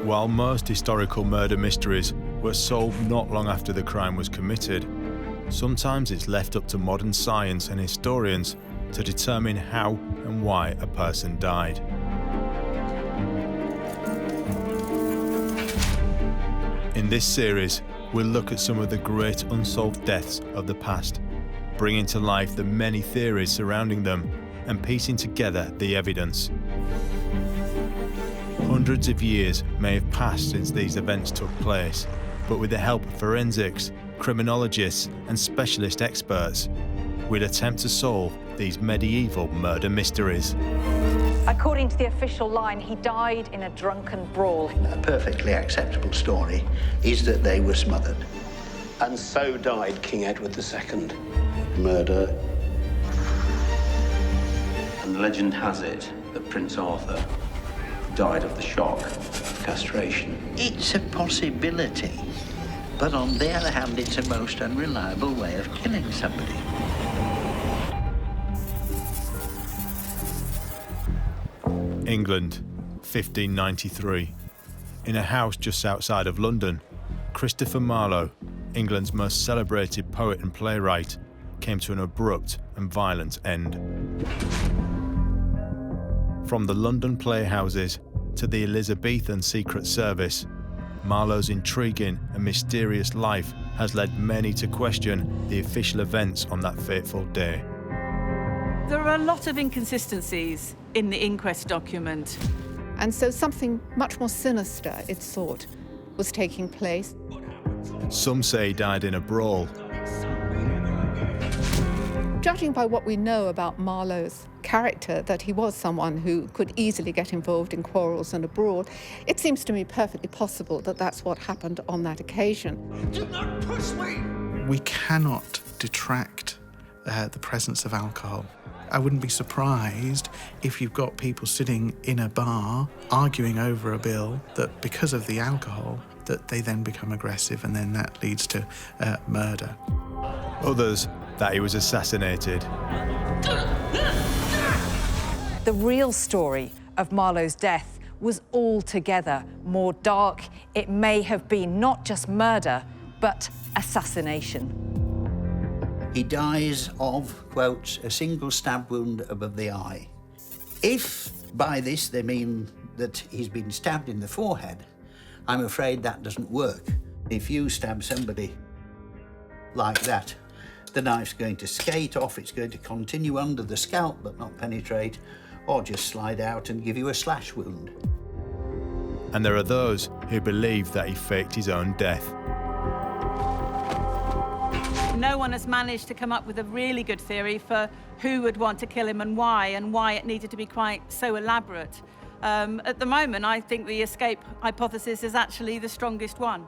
While most historical murder mysteries were solved not long after the crime was committed, sometimes it's left up to modern science and historians to determine how and why a person died. In this series, we'll look at some of the great unsolved deaths of the past, bringing to life the many theories surrounding them and piecing together the evidence. Hundreds of years may have passed since these events took place, but with the help of forensics, criminologists and specialist experts, we'll attempt to solve these medieval murder mysteries. According to the official line, he died in a drunken brawl. A perfectly acceptable story is that they were smothered. And so died King Edward II. Murder. And legend has it that Prince Arthur died of the shock of castration. It's a possibility, but on the other hand, it's a most unreliable way of killing somebody. England, 1593. In a house just outside of London, Christopher Marlowe, England's most celebrated poet and playwright, came to an abrupt and violent end. From the London playhouses to the Elizabethan Secret Service, Marlowe's intriguing and mysterious life has led many to question the official events on that fateful day. There are a lot of inconsistencies in the inquest document. And so something much more sinister, it's thought, was taking place. Some say he died in a brawl. Judging by what we know about Marlowe's character, that he was someone who could easily get involved in quarrels and a brawl, it seems to me perfectly possible that that's what happened on that occasion. Do not push me! We cannot detract the presence of alcohol. I wouldn't be surprised if you've got people sitting in a bar arguing over a bill that because of the alcohol that they then become aggressive and then that leads to murder. Others that he was assassinated. The real story of Marlowe's death was altogether more dark. It may have been not just murder, but assassination. He dies of, quote, a single stab wound above the eye. If by this they mean that he's been stabbed in the forehead, I'm afraid that doesn't work. If you stab somebody like that, the knife's going to skate off, it's going to continue under the scalp but not penetrate, or just slide out and give you a slash wound. And there are those who believe that he faked his own death. No one has managed to come up with a really good theory for who would want to kill him and why it needed to be quite so elaborate. At the moment, I think the escape hypothesis is actually the strongest one.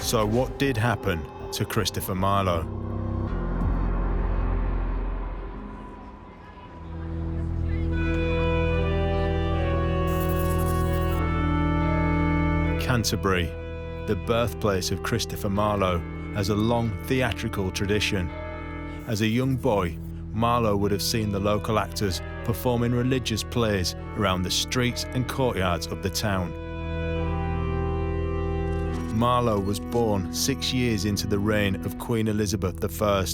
So what did happen to Christopher Marlowe? Canterbury, the birthplace of Christopher Marlowe, has a long theatrical tradition. As a young boy, Marlowe would have seen the local actors perform in religious plays around the streets and courtyards of the town. Marlowe was born 6 years into the reign of Queen Elizabeth I,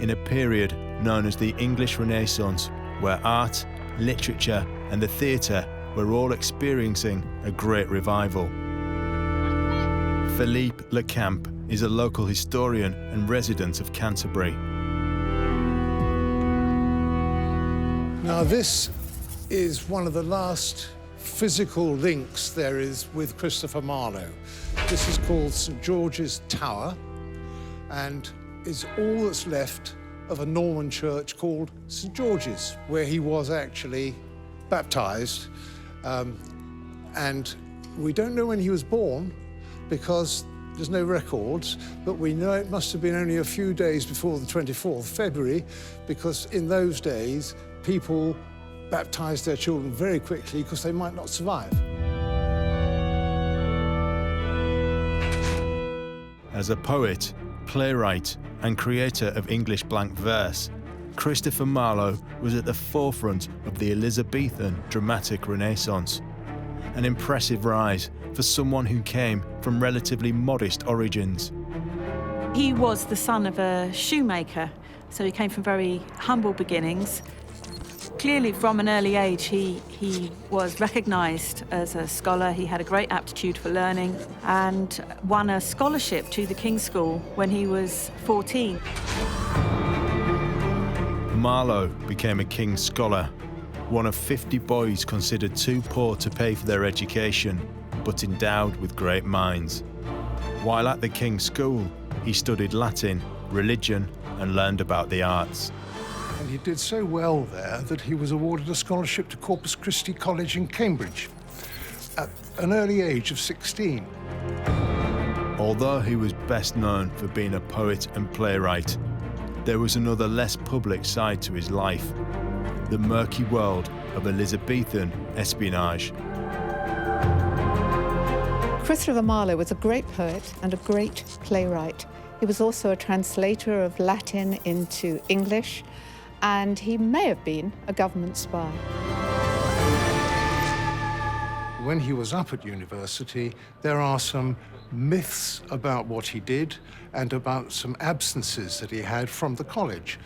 in a period known as the English Renaissance, where art, literature and the theatre were all experiencing a great revival. Philippe Lecamp is a local historian and resident of Canterbury. Now, this is one of the last physical links there is with Christopher Marlowe. This is called St. George's Tower and is all that's left of a Norman church called St. George's, where he was actually baptized. And we don't know when he was born, because there's no records, but we know it must have been only a few days before the 24th of February, because in those days, people baptized their children very quickly because they might not survive. As a poet, playwright, and creator of English blank verse, Christopher Marlowe was at the forefront of the Elizabethan dramatic Renaissance, an impressive rise for someone who came from relatively modest origins. He was the son of a shoemaker, so he came from very humble beginnings. Clearly, from an early age, he was recognised as a scholar. He had a great aptitude for learning and won a scholarship to the King's School when he was 14. Marlowe became a King's Scholar, one of 50 boys considered too poor to pay for their education, but endowed with great minds. While at the King's School, he studied Latin, religion, and learned about the arts. And he did so well there that he was awarded a scholarship to Corpus Christi College in Cambridge at an early age of 16. Although he was best known for being a poet and playwright, there was another less public side to his life, the murky world of Elizabethan espionage. Christopher Marlowe was a great poet and a great playwright. He was also a translator of Latin into English, and he may have been a government spy. When he was up at university, there are some myths about what he did and about some absences that he had from the college.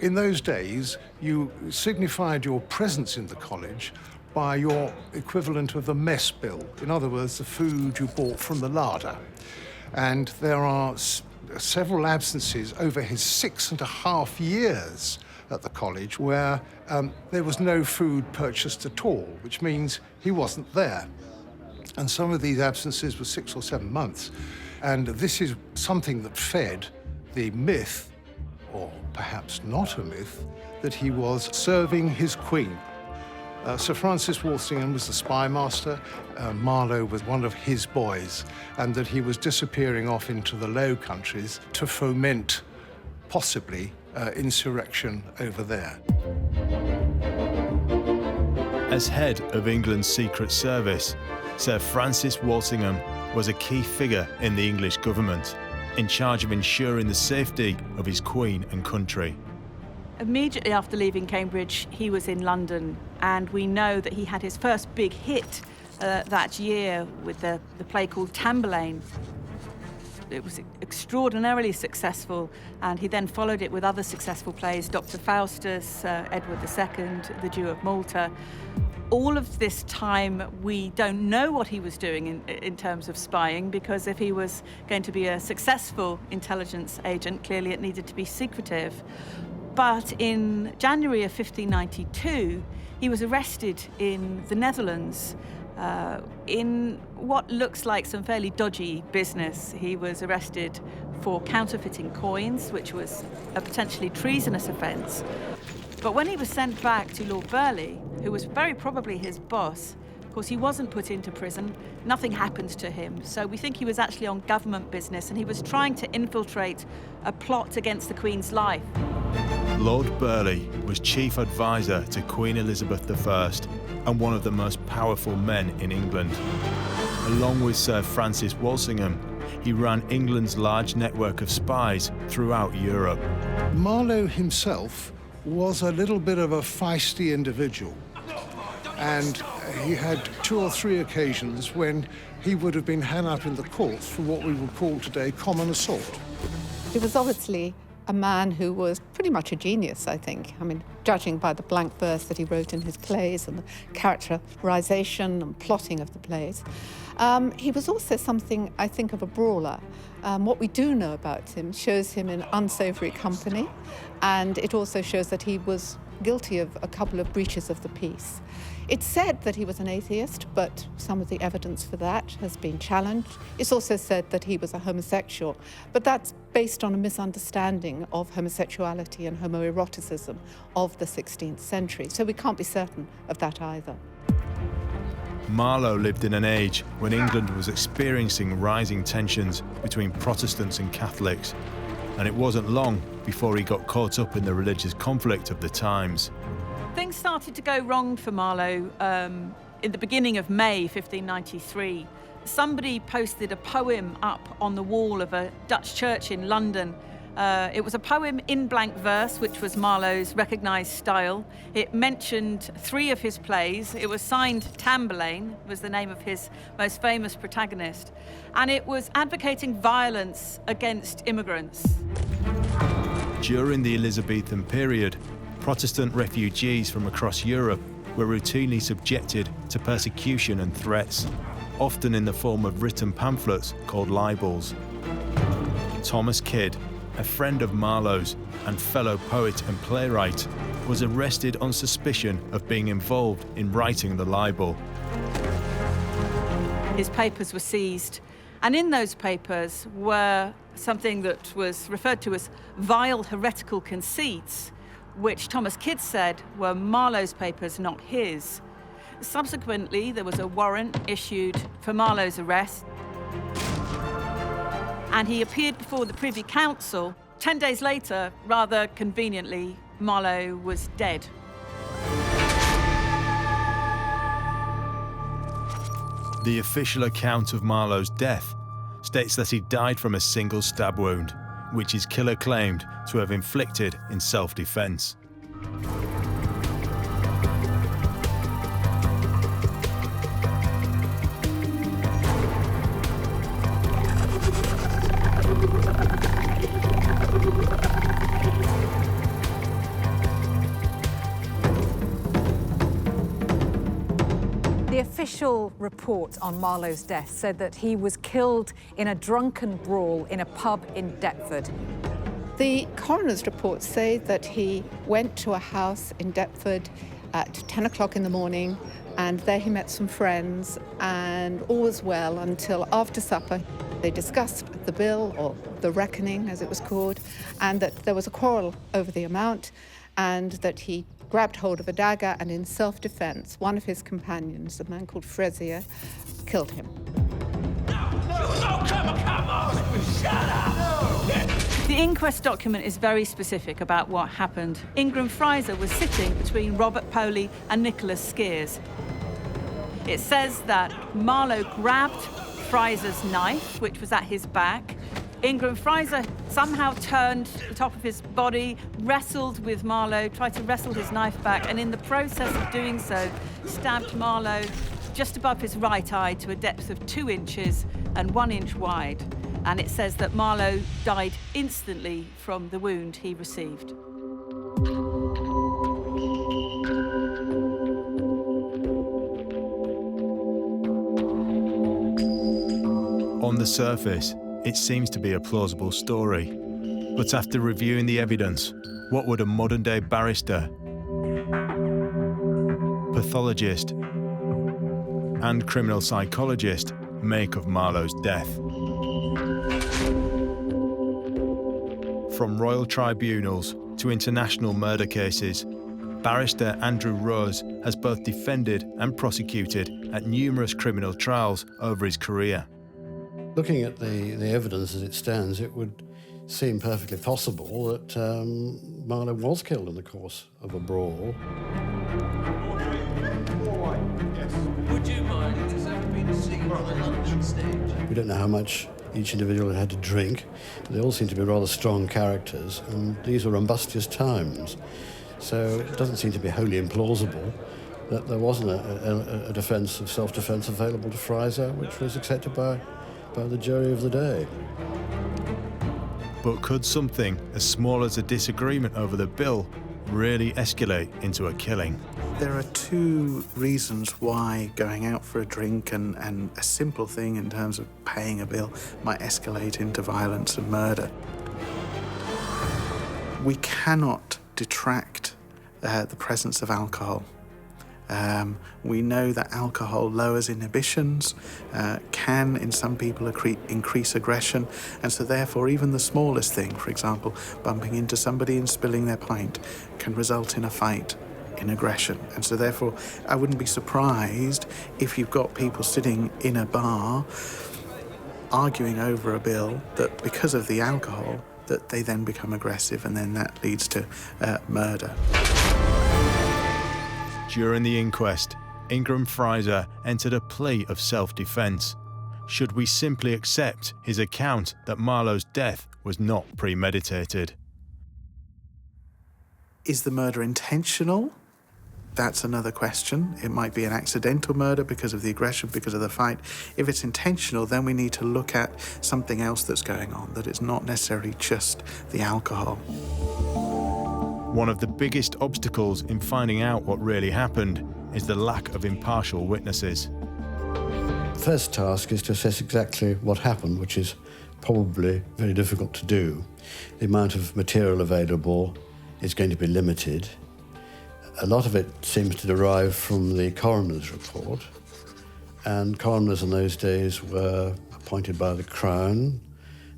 In those days, you signified your presence in the college by your equivalent of the mess bill. In other words, the food you bought from the larder. And there are several absences over his 6.5 years at the college where there was no food purchased at all, which means he wasn't there. And some of these absences were 6 or 7 months. And this is something that fed the myth, or perhaps not a myth, that he was serving his queen. Sir Francis Walsingham was the spy master, Marlowe was one of his boys, and that he was disappearing off into the Low Countries to foment, possibly, insurrection over there. As head of England's Secret Service, Sir Francis Walsingham was a key figure in the English government, in charge of ensuring the safety of his queen and country. Immediately after leaving Cambridge, he was in London, and we know that he had his first big hit that year with the play called Tamburlaine. It was extraordinarily successful, and he then followed it with other successful plays, Dr. Faustus, Edward II, The Jew of Malta. All of this time, we don't know what he was doing in terms of spying, because if he was going to be a successful intelligence agent, clearly it needed to be secretive. But in January of 1592, he was arrested in the Netherlands in what looks like some fairly dodgy business. He was arrested for counterfeiting coins, which was a potentially treasonous offence. But when he was sent back to Lord Burleigh, who was very probably his boss, of course, he wasn't put into prison. Nothing happened to him. So we think he was actually on government business, and he was trying to infiltrate a plot against the Queen's life. Lord Burleigh was chief advisor to Queen Elizabeth I and one of the most powerful men in England. Along with Sir Francis Walsingham, he ran England's large network of spies throughout Europe. Marlowe himself was a little bit of a feisty individual, and he had 2 or 3 occasions when he would have been hung up in the courts for what we would call today common assault. He was obviously a man who was pretty much a genius, I think. I mean, judging by the blank verse that he wrote in his plays and the characterization and plotting of the plays. He was also something, I think, of a brawler. What we do know about him shows him in unsavory company, and it also shows that he was guilty of a couple of breaches of the peace. It's said that he was an atheist, but some of the evidence for that has been challenged. It's also said that he was a homosexual, but that's based on a misunderstanding of homosexuality and homoeroticism of the 16th century, so we can't be certain of that either. Marlowe lived in an age when England was experiencing rising tensions between Protestants and Catholics, and it wasn't long before he got caught up in the religious conflict of the times. Things started to go wrong for Marlowe in the beginning of May 1593. Somebody posted a poem up on the wall of a Dutch church in London, It was a poem in blank verse, which was Marlowe's recognised style. It mentioned 3 of his plays. It was signed Tamburlaine, was the name of his most famous protagonist. And it was advocating violence against immigrants. During the Elizabethan period, Protestant refugees from across Europe were routinely subjected to persecution and threats, often in the form of written pamphlets called libels. Thomas Kidd, a friend of Marlowe's and fellow poet and playwright, was arrested on suspicion of being involved in writing the libel. His papers were seized, and in those papers were something that was referred to as vile heretical conceits, which Thomas Kidd said were Marlowe's papers, not his. Subsequently, there was a warrant issued for Marlowe's arrest, and he appeared before the Privy Council. 10 days later, rather conveniently, Marlowe was dead. The official account of Marlowe's death states that he died from a single stab wound, which his killer claimed to have inflicted in self-defense. The official report on Marlowe's death said that he was killed in a drunken brawl in a pub in Deptford. The coroner's reports say that he went to a house in Deptford at 10 o'clock in the morning, and there he met some friends, and all was well until after supper. They discussed the bill, or the reckoning as it was called, and that there was a quarrel over the amount, and that he grabbed hold of a dagger, and in self-defense, one of his companions, a man called Frazier, killed him. No, come on! Shut up! The inquest document is very specific about what happened. Ingram Fraser was sitting between Robert Poley and Nicholas Skeers. It says that Marlowe grabbed Fraser's knife, which was at his back. Ingram Fraser somehow turned the top of his body, wrestled with Marlowe, tried to wrestle his knife back, and in the process of doing so, stabbed Marlowe just above his right eye to a depth of 2 inches and 1 inch wide. And it says that Marlowe died instantly from the wound he received. On the surface, it seems to be a plausible story. But after reviewing the evidence, what would a modern-day barrister, pathologist, and criminal psychologist make of Marlowe's death? From royal tribunals to international murder cases, barrister Andrew Rose has both defended and prosecuted at numerous criminal trials over his career. Looking at the evidence as it stands, it would seem perfectly possible that Marlowe was killed in the course of a brawl. Would you mind if there's ever been a scene on the London stage? We don't know how much each individual had to drink. They all seem to be rather strong characters, and these were rumbustious times. So it doesn't seem to be wholly implausible that there wasn't a defence of self-defence available to Fraser, which was accepted by the jury of the day. But could something as small as a disagreement over the bill really escalate into a killing? There are 2 reasons why going out for a drink and a simple thing in terms of paying a bill might escalate into violence and murder. We cannot detract the presence of alcohol. We know that alcohol lowers inhibitions, can in some people increase aggression, and so therefore even the smallest thing, for example, bumping into somebody and spilling their pint, can result in a fight, in aggression. And so therefore I wouldn't be surprised if you've got people sitting in a bar arguing over a bill that because of the alcohol that they then become aggressive, and then that leads to murder. During the inquest, Ingram Fraser entered a plea of self-defense, should we simply accept his account that Marlowe's death was not premeditated? Is the murder intentional? That's another question. It might be an accidental murder because of the aggression, because of the fight. If it's intentional, then we need to look at something else that's going on, that it's not necessarily just the alcohol. One of the biggest obstacles in finding out what really happened is the lack of impartial witnesses. The first task is to assess exactly what happened, which is probably very difficult to do. The amount of material available is going to be limited. A lot of it seems to derive from the coroner's report, and coroners in those days were appointed by the Crown.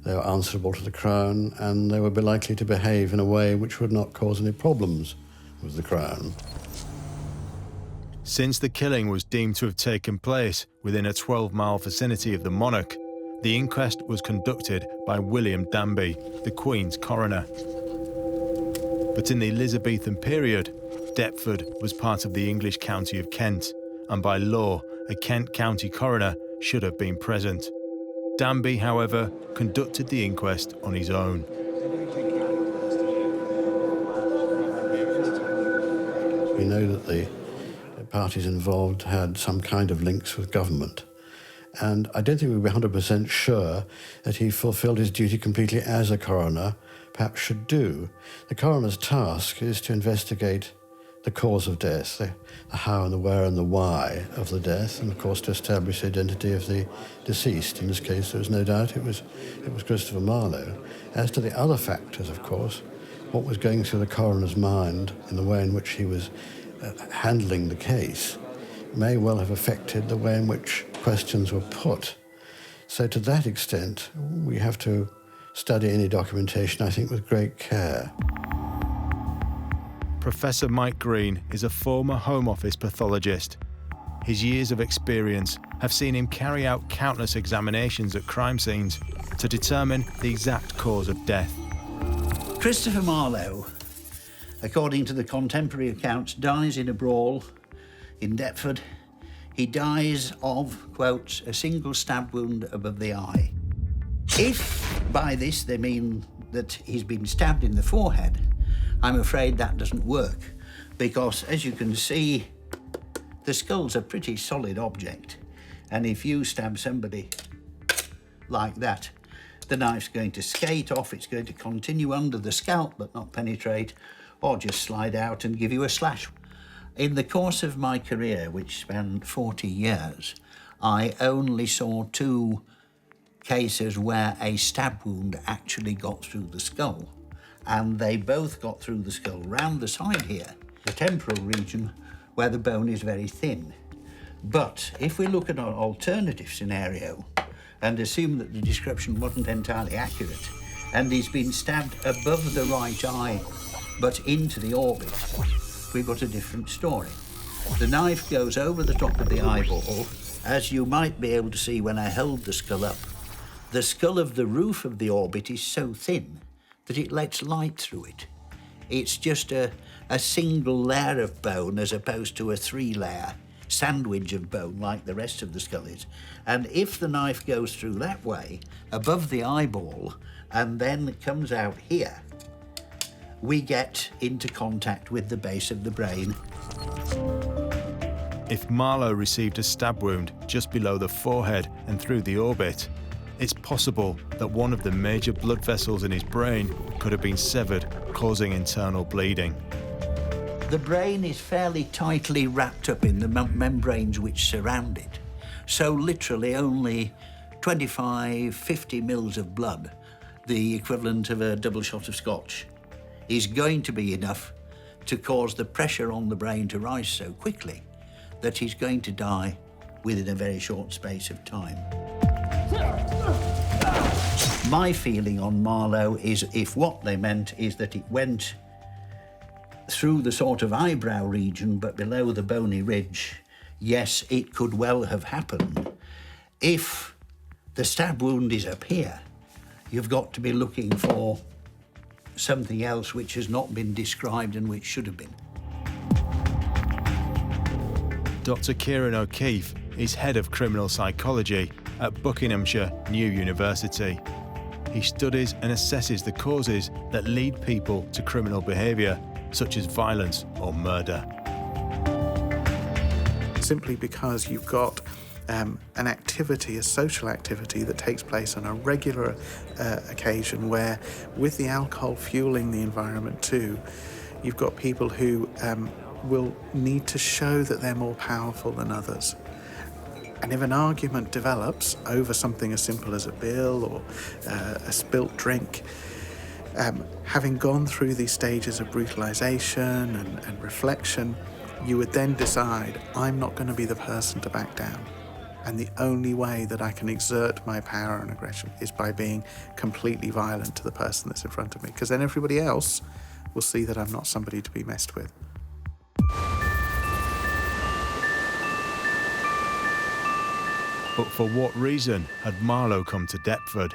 They were answerable to the Crown, and they would be likely to behave in a way which would not cause any problems with the Crown. Since the killing was deemed to have taken place within a 12-mile vicinity of the monarch, the inquest was conducted by William Danby, the Queen's coroner. But in the Elizabethan period, Deptford was part of the English county of Kent, and by law, a Kent county coroner should have been present. Danby, however, conducted the inquest on his own. We know that the parties involved had some kind of links with government, and I don't think we'd be 100% sure that he fulfilled his duty completely as a coroner, perhaps should do. The coroner's task is to investigate the cause of death, the how and the where and the why of the death, and of course to establish the identity of the deceased. In this case, there was no doubt it was Christopher Marlowe. As to the other factors, of course, what was going through the coroner's mind in the way in which he was handling the case may well have affected the way in which questions were put. So to that extent, we have to study any documentation, I think, with great care. Professor Mike Green is a former Home Office pathologist. His years of experience have seen him carry out countless examinations at crime scenes to determine the exact cause of death. Christopher Marlowe, according to the contemporary accounts, dies in a brawl in Deptford. He dies of, quote, a single stab wound above the eye. If by this they mean that he's been stabbed in the forehead, I'm afraid that doesn't work, because as you can see, the skull's a pretty solid object, and if you stab somebody like that, the knife's going to skate off, it's going to continue under the scalp but not penetrate, or just slide out and give you a slash. In the course of my career, which spanned 40 years, I only saw 2 cases where a stab wound actually got through the skull. And they both got through the skull, round the side here, the temporal region, where the bone is very thin. But if we look at an alternative scenario and assume that the description wasn't entirely accurate, and he's been stabbed above the right eye, but into the orbit, we've got a different story. The knife goes over the top of the eyeball, as you might be able to see when I held the skull up. The skull of the roof of the orbit is so thin that it lets light through it. It's just a single layer of bone as opposed to a 3-layer sandwich of bone like the rest of the skull is. And if the knife goes through that way, above the eyeball, and then comes out here, we get into contact with the base of the brain. If Marlowe received a stab wound just below the forehead and through the orbit, it's possible that one of the major blood vessels in his brain could have been severed, causing internal bleeding. The brain is fairly tightly wrapped up in the membranes which surround it. So literally only 25, 50 mils of blood, the equivalent of a double shot of scotch, is going to be enough to cause the pressure on the brain to rise so quickly that he's going to die within a very short space of time. My feeling on Marlowe is if what they meant is that it went through the sort of eyebrow region but below the bony ridge, yes, it could well have happened. If the stab wound is up here, you've got to be looking for something else which has not been described and which should have been. Dr. Kieran O'Keefe is head of criminal psychology at Buckinghamshire New University. He studies and assesses the causes that lead people to criminal behaviour, such as violence or murder. Simply because you've got an activity, a social activity that takes place on a regular occasion where, with the alcohol fueling the environment too, you've got people who will need to show that they're more powerful than others. And if an argument develops over something as simple as a bill or a spilt drink, having gone through these stages of brutalisation and reflection, you would then decide, I'm not going to be the person to back down. And the only way that I can exert my power and aggression is by being completely violent to the person that's in front of me, because then everybody else will see that I'm not somebody to be messed with. But for what reason had Marlowe come to Deptford?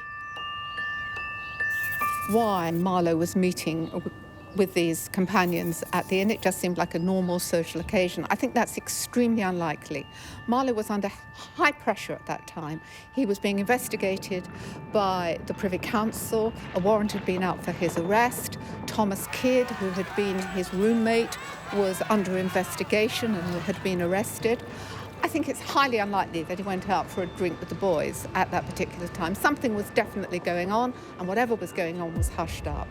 Why Marlowe was meeting with these companions at the inn, it just seemed like a normal social occasion. I think that's extremely unlikely. Marlowe was under high pressure at that time. He was being investigated by the Privy Council. A warrant had been out for his arrest. Thomas Kidd, who had been his roommate, was under investigation and had been arrested. I think it's highly unlikely that he went out for a drink with the boys at that particular time. Something was definitely going on, and whatever was going on was hushed up.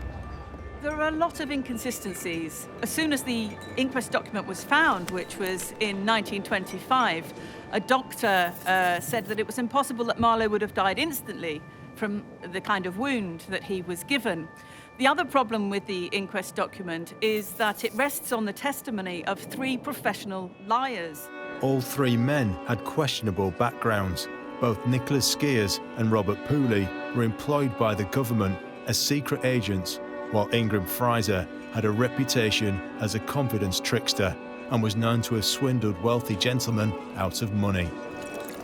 There are a lot of inconsistencies. As soon as the inquest document was found, which was in 1925, a doctor said that it was impossible that Marlowe would have died instantly from the kind of wound that he was given. The other problem with the inquest document is that it rests on the testimony of 3 professional liars. All 3 men had questionable backgrounds. Both Nicholas Skeers and Robert Pooley were employed by the government as secret agents, while Ingram Fraser had a reputation as a confidence trickster and was known to have swindled wealthy gentlemen out of money.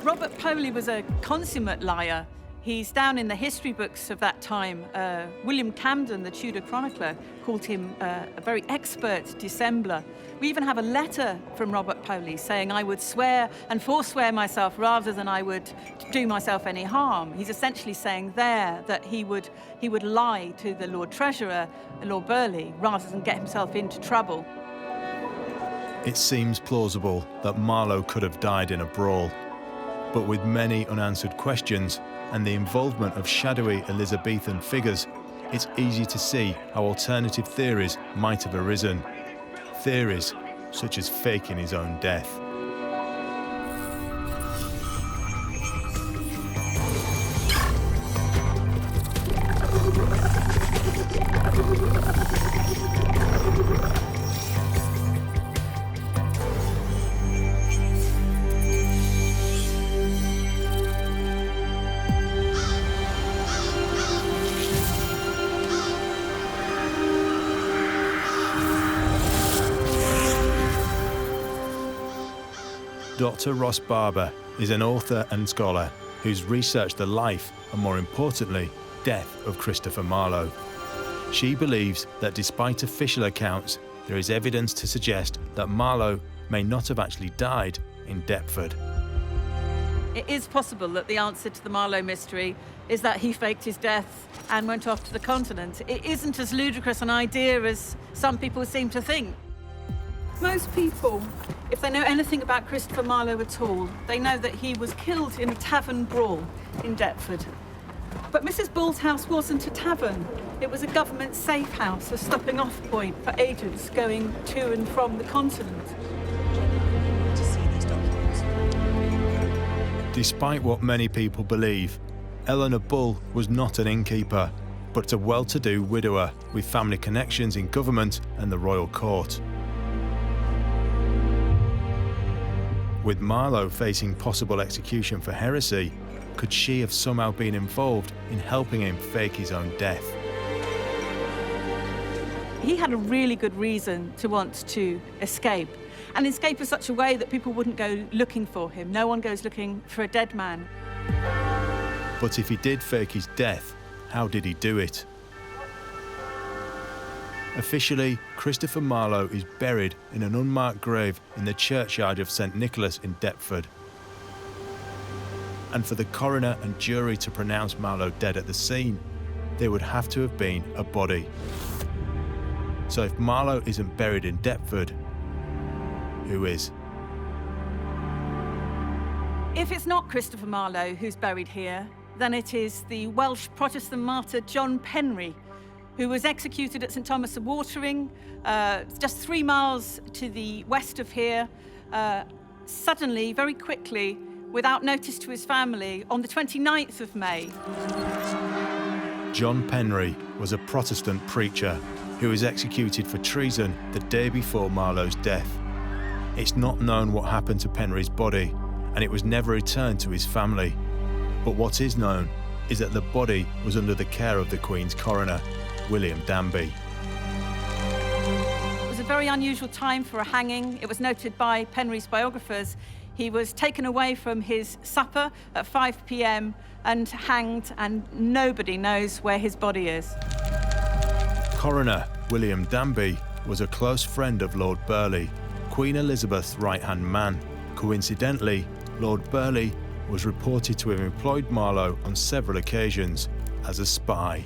Robert Pooley was a consummate liar. He's down in the history books of that time. William Camden, the Tudor chronicler, called him a very expert dissembler. We even have a letter from Robert Pooley saying, I would swear and forswear myself rather than I would do myself any harm. He's essentially saying there that he would lie to the Lord Treasurer, Lord Burleigh, rather than get himself into trouble. It seems plausible that Marlowe could have died in a brawl, but with many unanswered questions and the involvement of shadowy Elizabethan figures, it's easy to see how alternative theories might have arisen. Theories such as faking his own death. Dr. Ross Barber is an author and scholar who's researched the life and, more importantly, death of Christopher Marlowe. She believes that despite official accounts, there is evidence to suggest that Marlowe may not have actually died in Deptford. It is possible that the answer to the Marlowe mystery is that he faked his death and went off to the continent. It isn't as ludicrous an idea as some people seem to think. Most people, if they know anything about Christopher Marlowe at all, they know that he was killed in a tavern brawl in Deptford. But Mrs. Bull's house wasn't a tavern. It was a government safe house, a stopping off point for agents going to and from the continent. Despite what many people believe, Eleanor Bull was not an innkeeper, but a well-to-do widower with family connections in government and the royal court. With Marlowe facing possible execution for heresy, could she have somehow been involved in helping him fake his own death? He had a really good reason to want to escape, and escape in such a way that people wouldn't go looking for him. No one goes looking for a dead man. But if he did fake his death, how did he do it? Officially, Christopher Marlowe is buried in an unmarked grave in the churchyard of St Nicholas in Deptford. and for the coroner and jury to pronounce Marlowe dead at the scene, there would have to have been a body. So if Marlowe isn't buried in Deptford, who is? If it's not Christopher Marlowe who's buried here, then it is the Welsh Protestant martyr John Penry, who was executed at St Thomas of Watering, just 3 miles to the west of here, suddenly, very quickly, without notice to his family, on the 29th of May. John Penry was a Protestant preacher who was executed for treason the day before Marlowe's death. It's not known what happened to Penry's body, and it was never returned to his family. But what is known is that the body was under the care of the Queen's coroner, William Danby. It was a very unusual time for a hanging. It was noted by Penry's biographers. He was taken away from his supper at 5 p.m. and hanged, and nobody knows where his body is. Coroner William Danby was a close friend of Lord Burleigh, Queen Elizabeth's right-hand man. Coincidentally, Lord Burleigh was reported to have employed Marlowe on several occasions as a spy.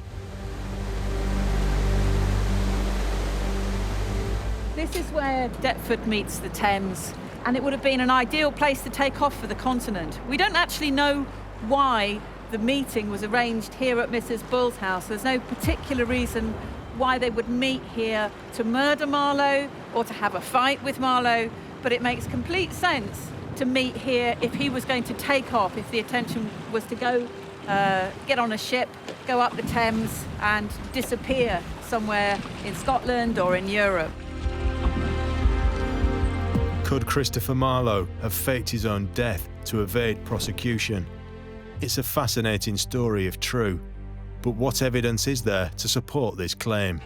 This is where Deptford meets the Thames, and it would have been an ideal place to take off for the continent. We don't actually know why the meeting was arranged here at Mrs. Bull's house. There's no particular reason why they would meet here to murder Marlowe or to have a fight with Marlowe, but it makes complete sense to meet here if he was going to take off, if the intention was to go get on a ship, go up the Thames and disappear somewhere in Scotland or in Europe. Could Christopher Marlowe have faked his own death to evade prosecution? It's a fascinating story if true, but what evidence is there to support this claim?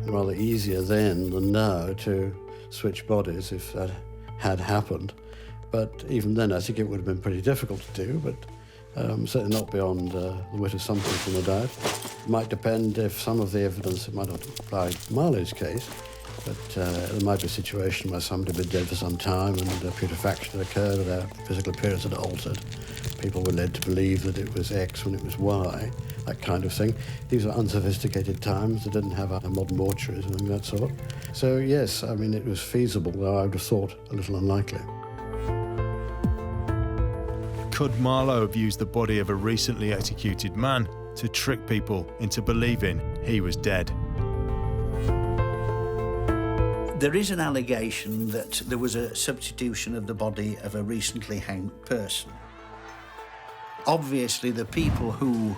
Rather easier then than now to switch bodies if that had happened. But even then, I think it would have been pretty difficult to do, but certainly not beyond the wit of some people, no doubt. It might depend if some of the evidence, it might not apply to Marlowe's case, but there might be a situation where somebody had been dead for some time and putrefaction had occurred, or their physical appearance had altered. People were led to believe that it was X when it was Y, that kind of thing. These were unsophisticated times. They didn't have modern mortuaries and that sort. So yes, I mean, it was feasible, though I would have thought a little unlikely. Could Marlowe have used the body of a recently executed man to trick people into believing he was dead? There is an allegation that there was a substitution of the body of a recently hanged person. Obviously, the people who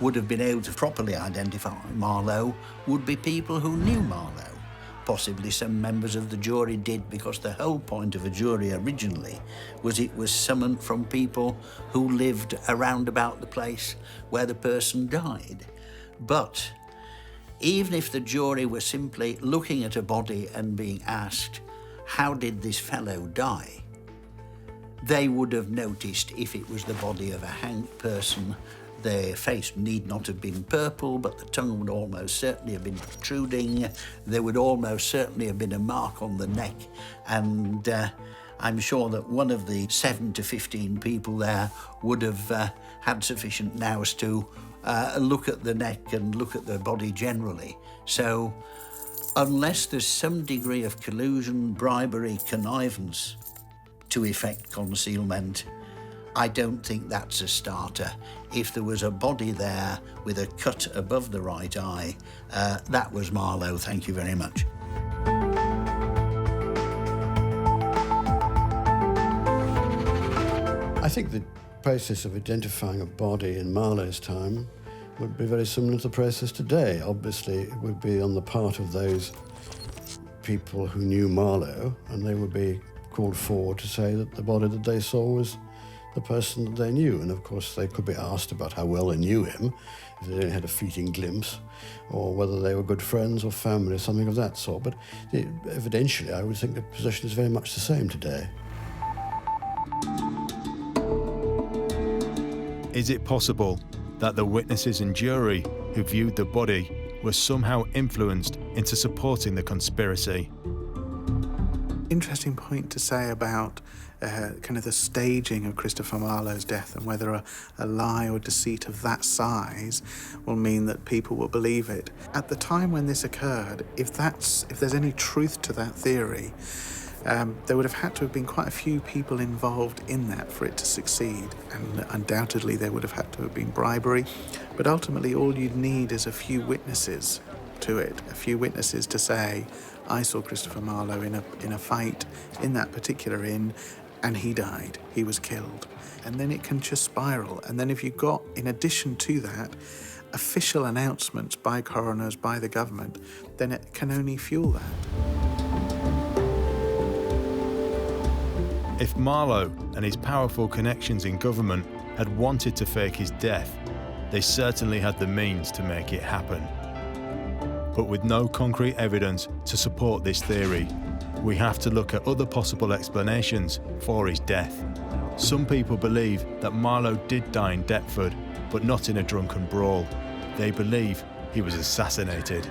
would have been able to properly identify Marlowe would be people who knew Marlowe. Possibly some members of the jury did, because the whole point of a jury originally was it was summoned from people who lived around about the place where the person died. But even if the jury were simply looking at a body and being asked, how did this fellow die? They would have noticed if it was the body of a hanged person, their face need not have been purple, but the tongue would almost certainly have been protruding. There would almost certainly have been a mark on the neck. And I'm sure that one of the 7 to 15 people there would have had sufficient nous to look at the neck and look at the body generally. So unless there's some degree of collusion, bribery, connivance to effect concealment, I don't think that's a starter. If there was a body there with a cut above the right eye, that was Marlowe, thank you very much. I think the process of identifying a body in Marlowe's time would be very similar to the process today. Obviously, it would be on the part of those people who knew Marlowe, and they would be called forward to say that the body that they saw was the person that they knew. And of course, they could be asked about how well they knew him, if they only had a fleeting glimpse, or whether they were good friends or family, or something of that sort. But evidentially, I would think the position is very much the same today. Is it possible that the witnesses and jury who viewed the body were somehow influenced into supporting the conspiracy? interesting point to say about kind of the staging of Christopher Marlowe's death and whether a lie or deceit of that size will mean that people will believe it. At the time when this occurred, if there's any truth to that theory, there would have had to have been quite a few people involved in that for it to succeed, and undoubtedly there would have had to have been bribery, but ultimately all you'd need is a few witnesses to it, a few witnesses to say, I saw Christopher Marlowe in a fight in that particular inn, and he died, he was killed. And then it can just spiral. And then if you've got, in addition to that, official announcements by coroners, by the government, then it can only fuel that. If Marlowe and his powerful connections in government had wanted to fake his death, they certainly had the means to make it happen. But with no concrete evidence to support this theory, we have to look at other possible explanations for his death. Some people believe that Marlowe did die in Deptford, but not in a drunken brawl. They believe he was assassinated.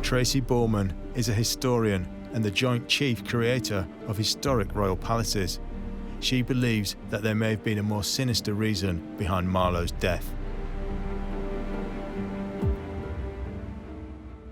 Tracy Borman is a historian and the joint chief curator of historic royal palaces. She believes that there may have been a more sinister reason behind Marlowe's death.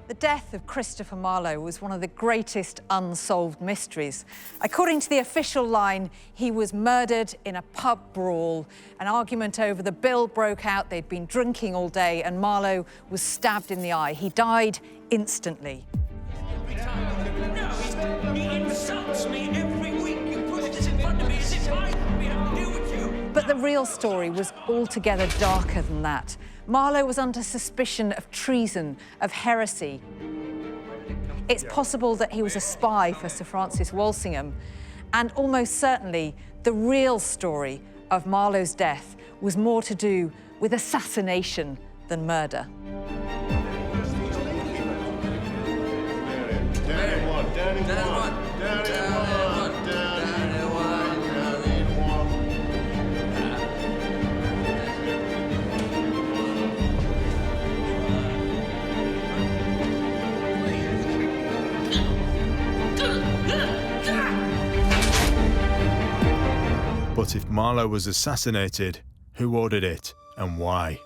The death of Christopher Marlowe was one of the greatest unsolved mysteries. According to the official line, he was murdered in a pub brawl. An argument over the bill broke out. They'd been drinking all day and Marlowe was stabbed in the eye. He died instantly. No, he insults me every week. You put this in front of me as if I would have to deal with you. But the real story was altogether darker than that. Marlowe was under suspicion of treason, of heresy. It's possible that he was a spy for Sir Francis Walsingham, and almost certainly the real story of Marlowe's death was more to do with assassination than murder. But if Marlowe was assassinated, who ordered it and why?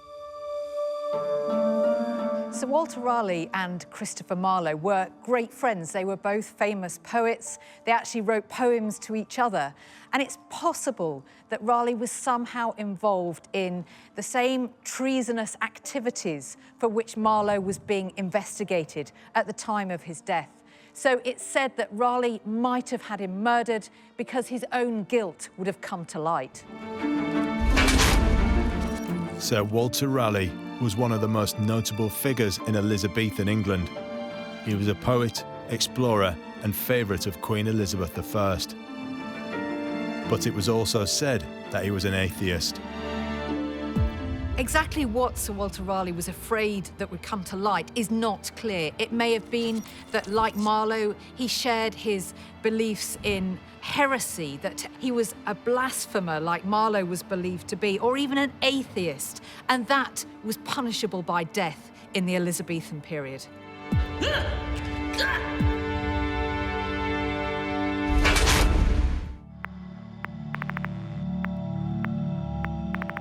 Sir Walter Raleigh and Christopher Marlowe were great friends. They were both famous poets. They actually wrote poems to each other. And it's possible that Raleigh was somehow involved in the same treasonous activities for which Marlowe was being investigated at the time of his death. So it's said that Raleigh might have had him murdered because his own guilt would have come to light. Sir Walter Raleigh was one of the most notable figures in Elizabethan England. He was a poet, explorer, and favourite of Queen Elizabeth I. But it was also said that he was an atheist. Exactly what Sir Walter Raleigh was afraid that would come to light is not clear. It may have been that, like Marlowe, he shared his beliefs in heresy, that he was a blasphemer like Marlowe was believed to be, or even an atheist, and that was punishable by death in the Elizabethan period.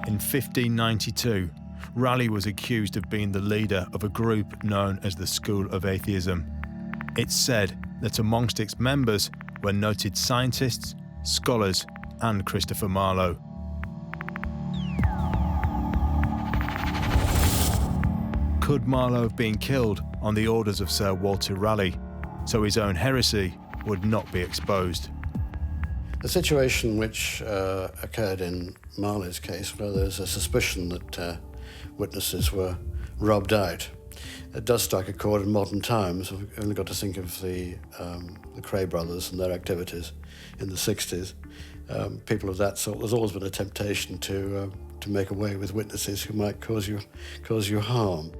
In 1592, Raleigh was accused of being the leader of a group known as the School of Atheism. It's said that amongst its members were noted scientists, scholars, and Christopher Marlowe. Could Marlowe have been killed on the orders of Sir Walter Raleigh, so his own heresy would not be exposed? The situation which occurred in Marlowe's case, where there's a suspicion that witnesses were robbed out, it does strike a chord in modern times. We've only got to think of the Cray brothers and their activities in the 60s. people of that sort, there's always been a temptation to make away with witnesses who might cause you harm.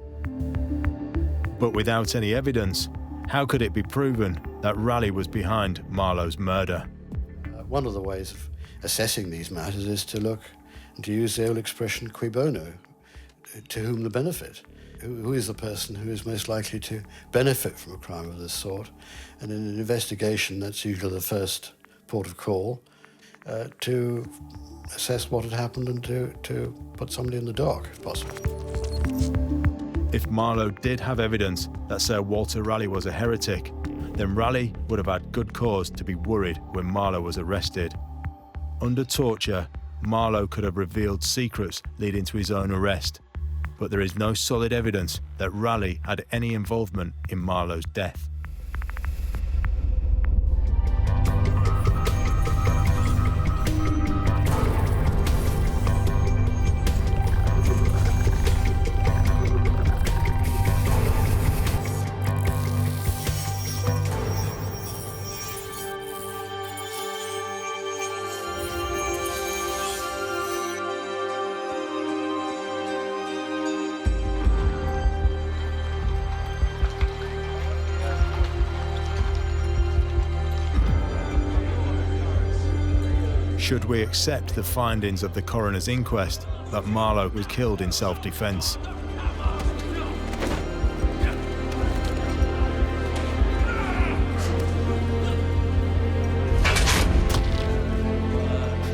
But without any evidence, how could it be proven that Raleigh was behind Marlowe's murder? One of the ways of assessing these matters is to look and to use the old expression cui bono, to whom the benefit. Who is the person who is most likely to benefit from a crime of this sort? And in an investigation, that's usually the first port of call, to assess what had happened and to put somebody in the dock, if possible. If Marlowe did have evidence that Sir Walter Raleigh was a heretic, then Raleigh would have had good cause to be worried when Marlowe was arrested. Under torture, Marlowe could have revealed secrets leading to his own arrest, but there is no solid evidence that Raleigh had any involvement in Marlowe's death. Should we accept the findings of the coroner's inquest that Marlowe was killed in self-defence?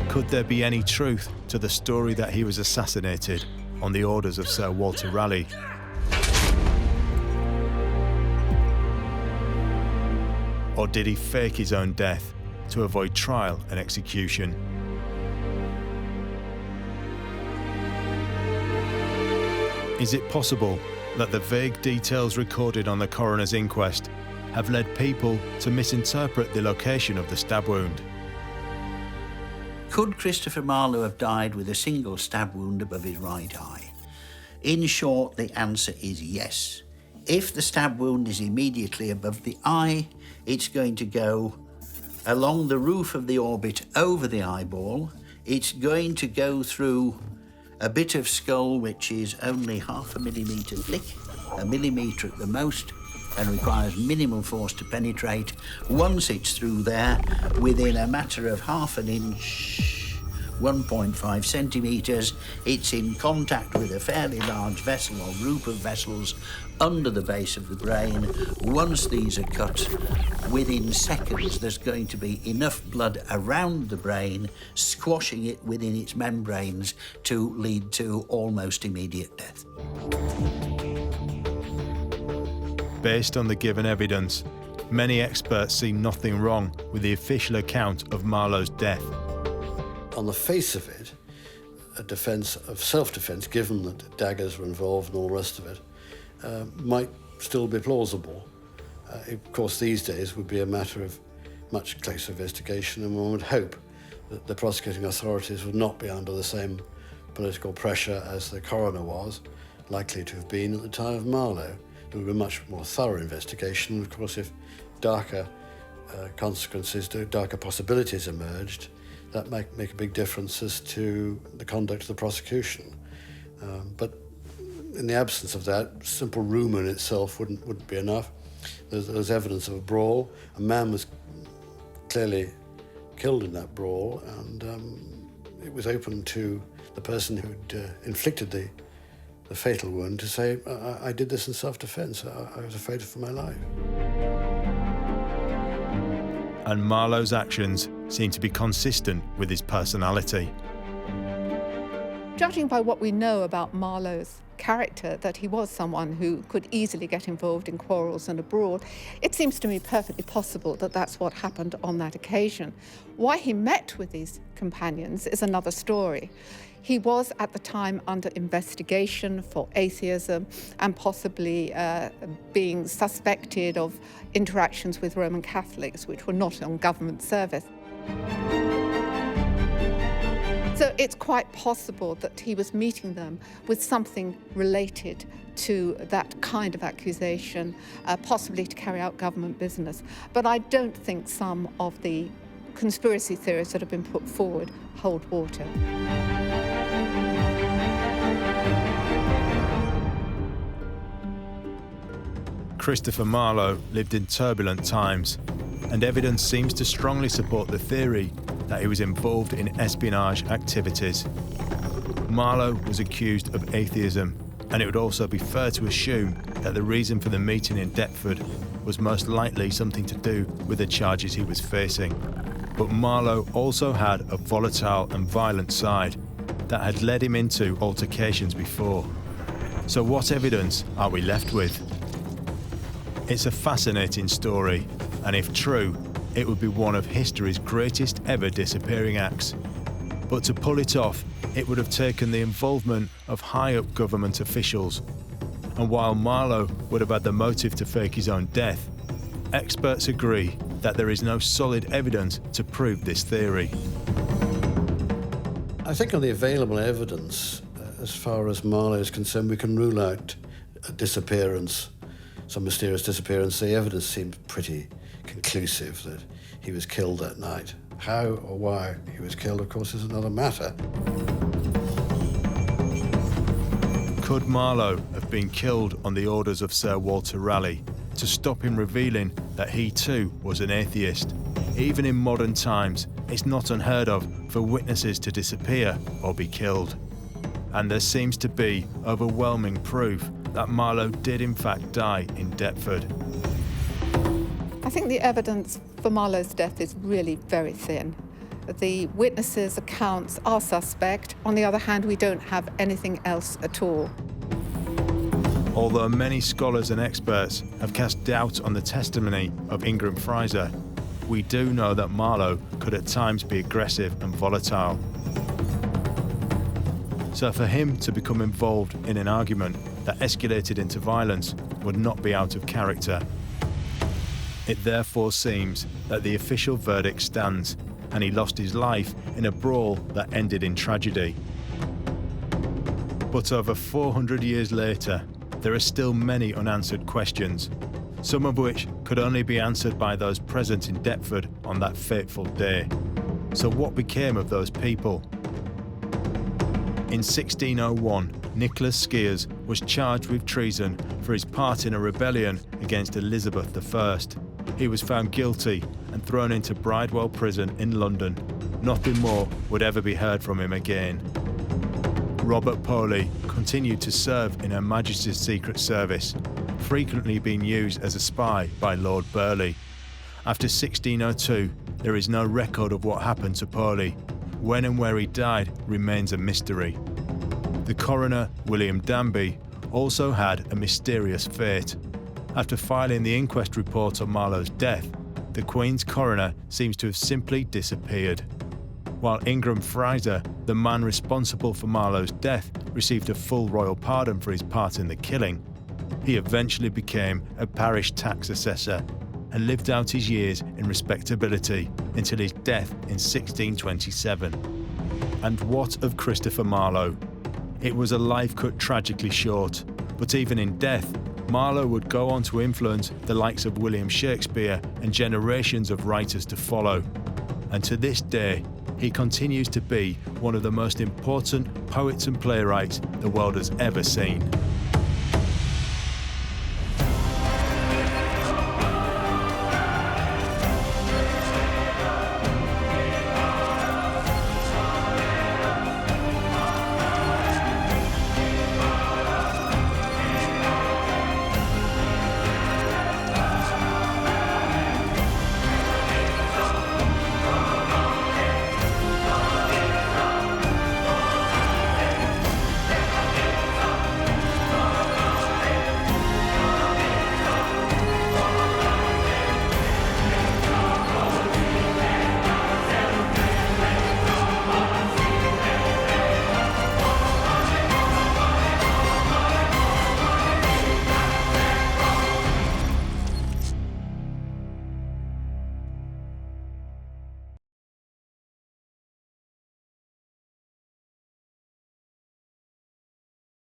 Could there be any truth to the story that he was assassinated on the orders of Sir Walter Raleigh? Or did he fake his own death to avoid trial and execution? Is it possible that the vague details recorded on the coroner's inquest have led people to misinterpret the location of the stab wound? Could Christopher Marlowe have died with a single stab wound above his right eye? In short, the answer is yes. If the stab wound is immediately above the eye, it's going to go along the roof of the orbit over the eyeball. It's going to go through a bit of skull which is only 0.5 millimetre thick, 1 millimetre at the most, and requires minimal force to penetrate. Once it's through there, within a matter of 1/2 inch, 1.5 centimetres, it's in contact with a fairly large vessel or group of vessels under the base of the brain. Once these are cut, within seconds there's going to be enough blood around the brain, squashing it within its membranes to lead to almost immediate death. Based on the given evidence, many experts see nothing wrong with the official account of Marlowe's death. On the face of it, a defence of self-defence, given that daggers were involved and all the rest of it, might still be plausible. Of course, these days would be a matter of much closer investigation, and one would hope that the prosecuting authorities would not be under the same political pressure as the coroner was likely to have been at the time of Marlowe. There would be a much more thorough investigation, and of course, if darker consequences, darker possibilities emerged, that might make a big difference as to the conduct of the prosecution. But in the absence of that, simple rumour in itself wouldn't be enough. There's evidence of a brawl. A man was clearly killed in that brawl, and it was open to the person who'd inflicted the fatal wound to say, I did this in self-defence. I was afraid for my life. And Marlowe's actions seem to be consistent with his personality. Judging by what we know about Marlowe's character, that he was someone who could easily get involved in quarrels and a brawl, it seems to me perfectly possible that that's what happened on that occasion. Why he met with these companions is another story. He was at the time under investigation for atheism and possibly being suspected of interactions with Roman Catholics, which were not on government service. So it's quite possible that he was meeting them with something related to that kind of accusation, possibly to carry out government business. But I don't think some of the conspiracy theories that have been put forward hold water. Christopher Marlowe lived in turbulent times, and evidence seems to strongly support the theory that he was involved in espionage activities. Marlowe was accused of atheism, and it would also be fair to assume that the reason for the meeting in Deptford was most likely something to do with the charges he was facing. But Marlowe also had a volatile and violent side that had led him into altercations before. So what evidence are we left with? It's a fascinating story, and if true, it would be one of history's greatest ever disappearing acts. But to pull it off, it would have taken the involvement of high-up government officials. And while Marlowe would have had the motive to fake his own death, experts agree that there is no solid evidence to prove this theory. I think on the available evidence, as far as Marlowe is concerned, we can rule out a disappearance, some mysterious disappearance. The evidence seems pretty conclusive that he was killed that night. How or why he was killed, of course, is another matter. Could Marlowe have been killed on the orders of Sir Walter Raleigh to stop him revealing that he too was an atheist? Even in modern times, it's not unheard of for witnesses to disappear or be killed. And there seems to be overwhelming proof that Marlowe did in fact die in Deptford. I think the evidence for Marlowe's death is really very thin. The witnesses' accounts are suspect. On the other hand, we don't have anything else at all. Although many scholars and experts have cast doubt on the testimony of Ingram Fraser, we do know that Marlowe could at times be aggressive and volatile. So for him to become involved in an argument that escalated into violence would not be out of character. It therefore seems that the official verdict stands, and he lost his life in a brawl that ended in tragedy. But over 400 years later, there are still many unanswered questions, some of which could only be answered by those present in Deptford on that fateful day. So what became of those people? In 1601, Nicholas Skeers was charged with treason for his part in a rebellion against Elizabeth I. He was found guilty and thrown into Bridewell Prison in London. Nothing more would ever be heard from him again. Robert Poley continued to serve in Her Majesty's Secret Service, frequently being used as a spy by Lord Burleigh. After 1602, there is no record of what happened to Poley. When and where he died remains a mystery. The coroner, William Danby, also had a mysterious fate. After filing the inquest report on Marlowe's death, the Queen's coroner seems to have simply disappeared. While Ingram Fraser, the man responsible for Marlowe's death, received a full royal pardon for his part in the killing, he eventually became a parish tax assessor and lived out his years in respectability until his death in 1627. And what of Christopher Marlowe? It was a life cut tragically short, but even in death, Marlowe would go on to influence the likes of William Shakespeare and generations of writers to follow. And to this day, he continues to be one of the most important poets and playwrights the world has ever seen.